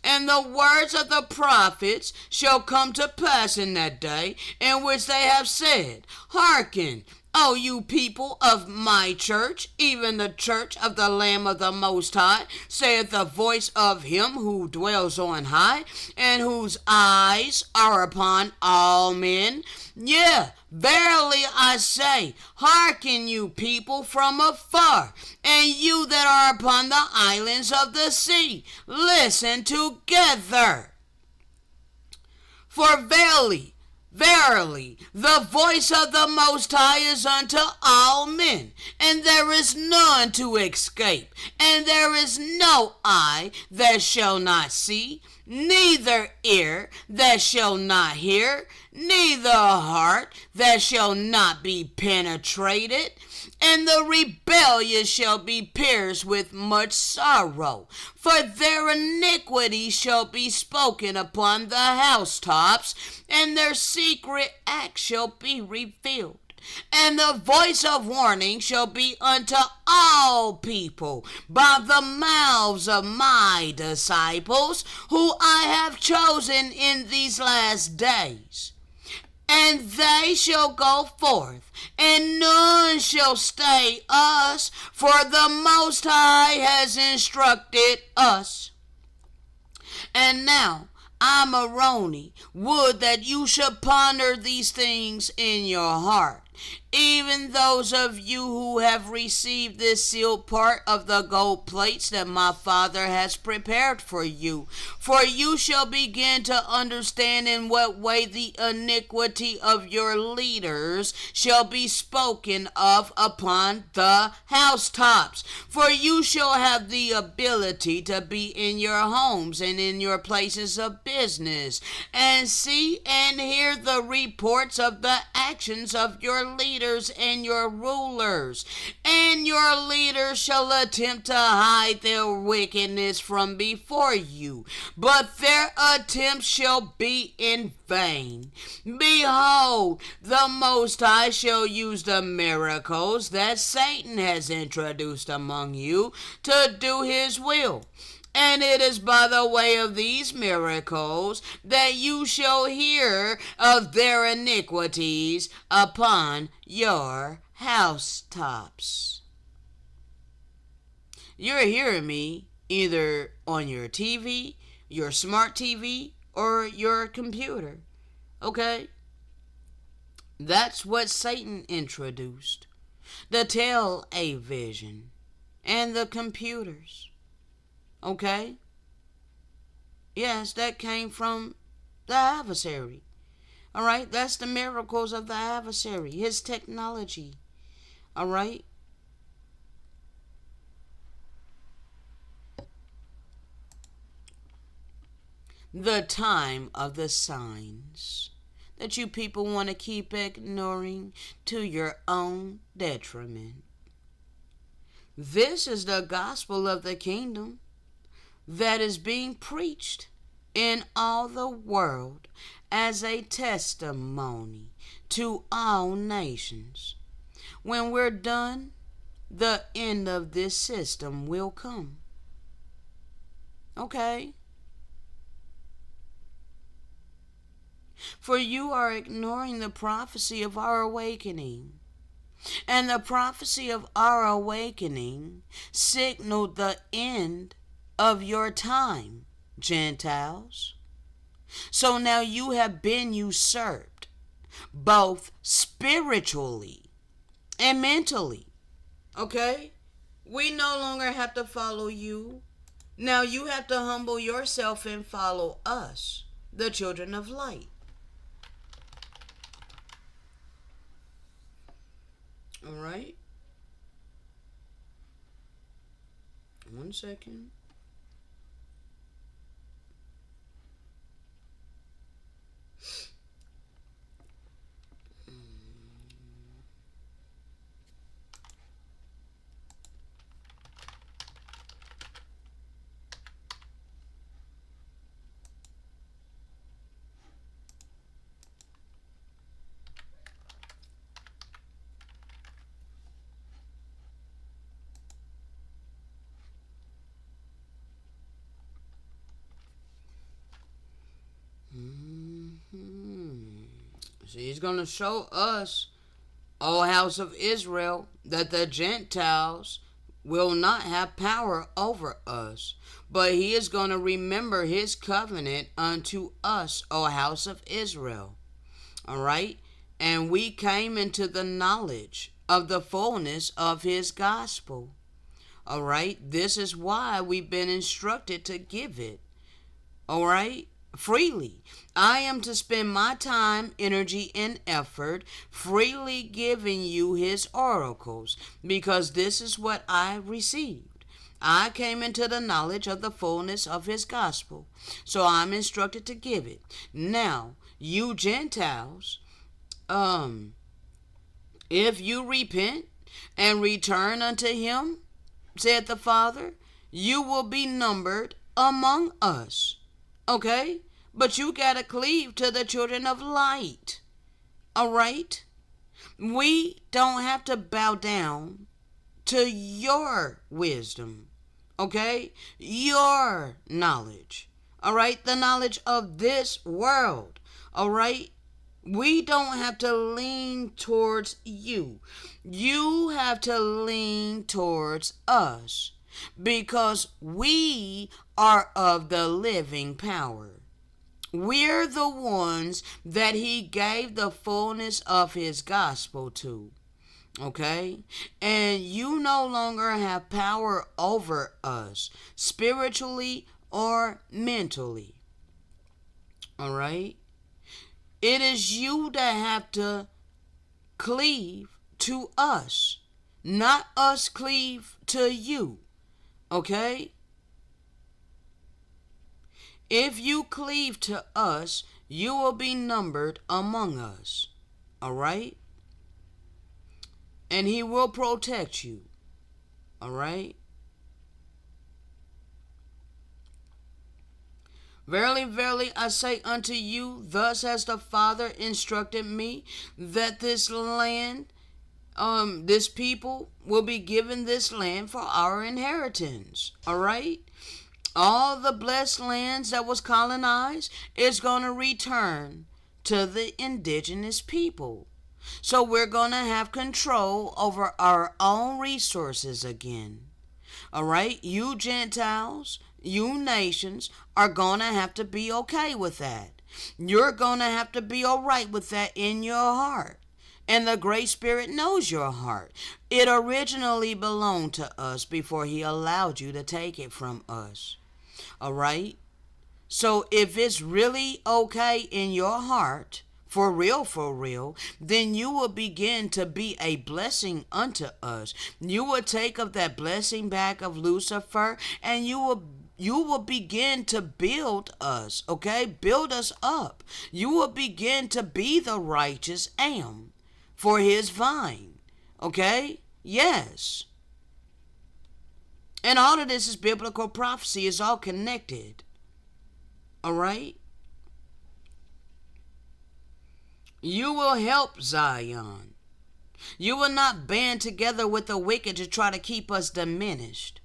And the words of the prophets shall come to pass in that day, in which they have said, Hearken, O you people of my church, even the church of the Lamb of the Most High, saith the voice of him who dwells on high, and whose eyes are upon all men. Yea, verily I say, hearken you people from afar, and you that are upon the islands of the sea, listen together. For verily, Verily, the voice of the Most High is unto all men, and there is none to escape, and there is no eye that shall not see, neither ear that shall not hear, neither heart that shall not be penetrated. And the rebellious shall be pierced with much sorrow, for their iniquity shall be spoken upon the housetops, and their secret acts shall be revealed. And the voice of warning shall be unto all people by the mouths of my disciples, who I have chosen in these last days. And they shall go forth, and none shall stay us, for the Most High has instructed us. And now, I, Moroni, would that you should ponder these things in your heart, even those of you who have received this sealed part of the gold plates that my Father has prepared for you. For you shall begin to understand in what way the iniquity of your leaders shall be spoken of upon the housetops. For you shall have the ability to be in your homes and in your places of business, and see and hear the reports of the actions of your leaders and your rulers. And your leaders shall attempt to hide their wickedness from before you, but their attempts shall be in vain. Behold, the Most High shall use the miracles that Satan has introduced among you to do his will. And it is by the way of these miracles that you shall hear of their iniquities upon your housetops. You're hearing me either on your TV, your smart TV, or your computer. Okay? That's what Satan introduced. The television and the computers. Okay? Yes, that came from the adversary. All right? That's the miracles of the adversary, his technology. All right? The time of the signs that you people want to keep ignoring to your own detriment. This is the gospel of the kingdom that is being preached in all the world as a testimony to all nations. When we're done, the end of this system will come. Okay? For you are ignoring the prophecy of our awakening. And the prophecy of our awakening signaled the end of your time, Gentiles. So now you have been usurped, both spiritually and mentally. Okay? We no longer have to follow you. Now you have to humble yourself and follow us, the children of light. All right? 1 second. See, he's going to show us, O house of Israel, that the Gentiles will not have power over us, but he is going to remember his covenant unto us, O house of Israel. All right? And we came into the knowledge of the fullness of his gospel. All right? This is why we've been instructed to give it. All right? freely. I am to spend my time, energy, and effort freely giving you his oracles, because this is what I received. I came into the knowledge of the fullness of his gospel, so I'm instructed to give it. Now, you Gentiles, if you repent and return unto him, said the Father, you will be numbered among us. Okay? But you gotta cleave to the children of light. Alright? We don't have to bow down to your wisdom. Okay? Your knowledge. Alright? The knowledge of this world. Alright? We don't have to lean towards you. You have to lean towards us, because we are of the living power. We're the ones that he gave the fullness of his gospel to. Okay? And you no longer have power over us, spiritually or mentally. Alright? It is you that have to cleave to us, not us cleave to you. Okay? If you cleave to us, you will be numbered among us. Alright? And he will protect you. Alright? Verily, verily, I say unto you, thus has the Father instructed me, that this land, this people will be given this land for our inheritance. Alright? All the blessed lands that was colonized is going to return to the indigenous people. So we're going to have control over our own resources again. Alright? You Gentiles, you nations are going to have to be okay with that. You're going to have to be alright with that in your heart. And the Great Spirit knows your heart. It originally belonged to us before he allowed you to take it from us. Alright? So if it's really okay in your heart, for real, then you will begin to be a blessing unto us. You will take up that blessing back of Lucifer, and you will begin to build us, okay? Build us up. You will begin to be the righteous am for his vine, okay? Yes. And all of this is biblical prophecy. It's all connected. Alright? You will help Zion. You will not band together with the wicked to try to keep us diminished.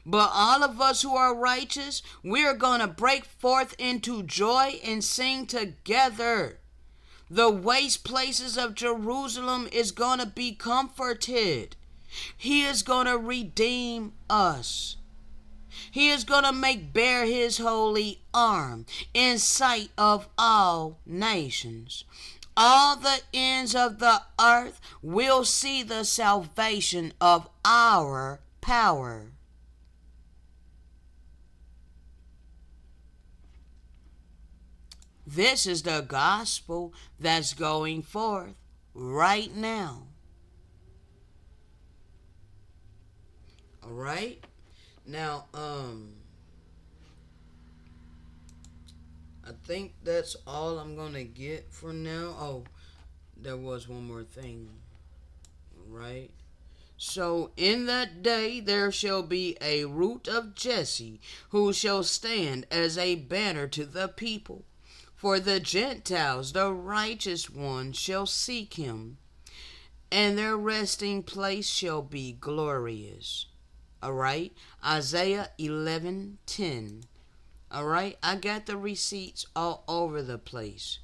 But all of us who are righteous, we're going to break forth into joy and sing together. The waste places of Jerusalem is going to be comforted. He is going to redeem us. He is going to make bare his holy arm in sight of all nations. All the ends of the earth will see the salvation of our power. This is the gospel that's going forth right now. All right? Now, I think that's all I'm going to get for now. Oh, there was one more thing. Right? So in that day there shall be a root of Jesse, who shall stand as a banner to the people. For the Gentiles, the righteous ones, shall seek him, and their resting place shall be glorious. Alright? Isaiah 11:10. Alright? I got the receipts all over the place.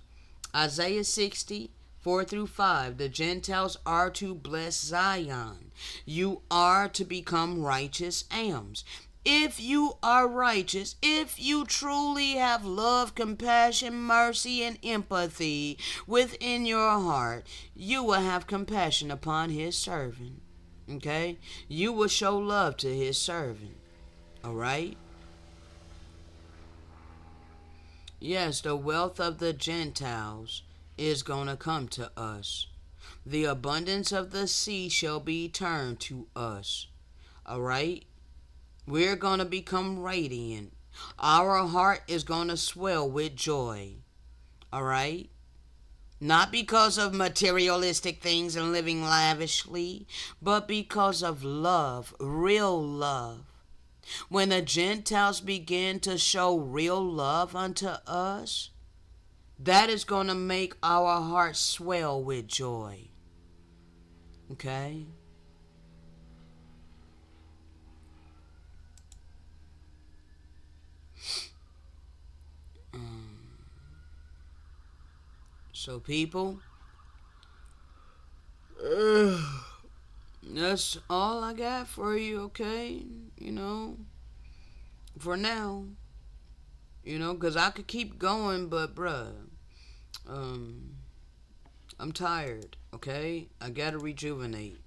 Isaiah 60:4-5. The Gentiles are to bless Zion. You are to become righteous ams. If you are righteous, if you truly have love, compassion, mercy, and empathy within your heart, you will have compassion upon his servant. Okay? You will show love to his servant. Alright? Yes, the wealth of the Gentiles is going to come to us. The abundance of the sea shall be turned to us. All right? We're going to become radiant. Our heart is going to swell with joy. All right? Not because of materialistic things and living lavishly, but because of love, real love. When the Gentiles begin to show real love unto us, that is going to make our hearts swell with joy. Okay? So, people, that's all I got for you, okay? You know, for now. You know, because I could keep going, but, bruh, um, I'm tired, okay? I gotta rejuvenate,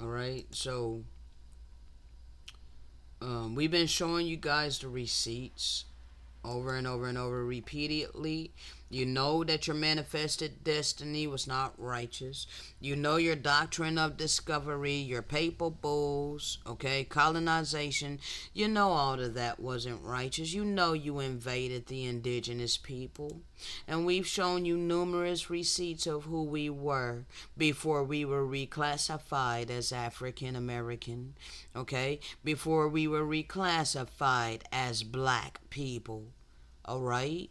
alright? So, we've been showing you guys the receipts over and over and over repeatedly. You know that your manifested destiny was not righteous. You know your doctrine of discovery, your papal bulls, okay, colonization. You know all of that wasn't righteous. You know you invaded the indigenous people. And we've shown you numerous receipts of who we were before we were reclassified as African American, okay? Before we were reclassified as black people, all right?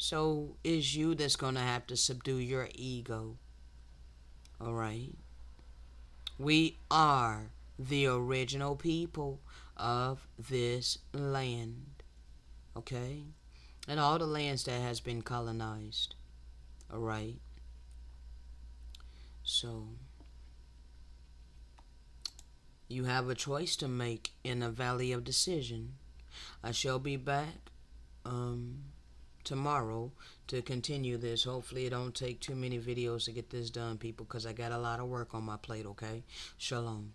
So it's you that's going to have to subdue your ego, all right? We are the original people of this land, okay? And all the lands that has been colonized, all right? So you have a choice to make in the valley of decision. I shall be back tomorrow to continue this. Hopefully it don't take too many videos to get this done, people, because I got a lot of work on my plate, okay? Shalom.